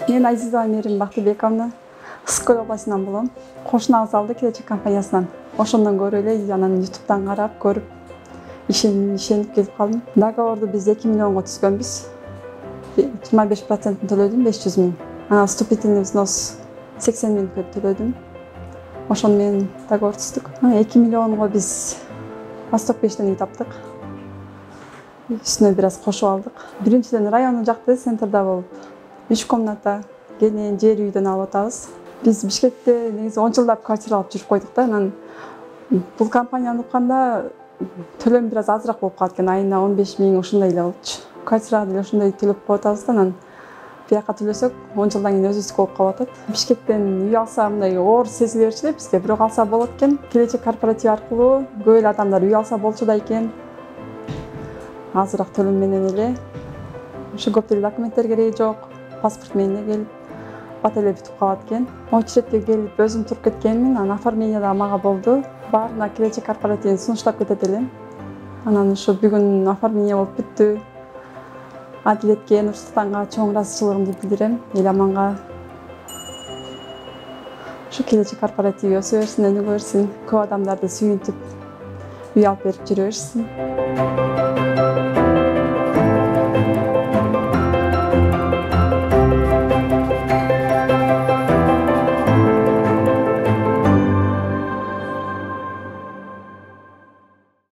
Мен Айзизова Мерим Бактыбековна Ысык Көл областынан болом. Кошунабыз алды келечек компаниясынан. Ошондон көрүп эле, анан YouTube'дан карап, көрүп, ишенип келип калдым. Договорду биз 2 миллионго түзгөнбүз. 25% төлөдүм, 500 000. Анан вступительный взнос 80 000 төлөдүм. Ошону менен договор түздүк. 2 миллионго биз Восток 5тен үй таптык. Үстүнө бир аз кошуп алдык. Биринчиден району жакты, центрда болуп, 3 комната, кенен жер үйдөн алып атабыз. Биз Бишкекте негизи 10 жылдап квартира алып жүрүп койдук да. Анан бул компанияны укканда төлөм бир аз азыраак болуп калат экен. Айына 15 000 ушундай эле болчу. Квартирага деле ушундай төлөп коюп атабыз да. Анан бияка төлөсөк 10 жылдан кийин өзүбүздүкү болуп калып атат. Бишкектен үй алса мындай оор сезиле берчү эле бизге. Бирок алса болот экен. Келечек корпоратив аркылуу көп эле адамдар үй алса болчу да экен. Азыраак төлөм менен эле. Ошо көп деле документтер кереги жок. Паспорт менен эле келип, бат эле бүтүп калат экен. Очередке келип өзүм туруп кеткенмин. Анан оформление да мага болду. Баарына келечек корпоративин сунуштап кетет элем. Анан ушу бүгүн оформление болуп бүттү. Адилетке, Нур-Султанга чоң ыраазычылыгымды билдирем. Эл аманга. Ушу келечек корпоратив өсө берсин, өнүгө берсин. Көп адамдарды сүйүнтүп, үй алып берип жүрө берсин.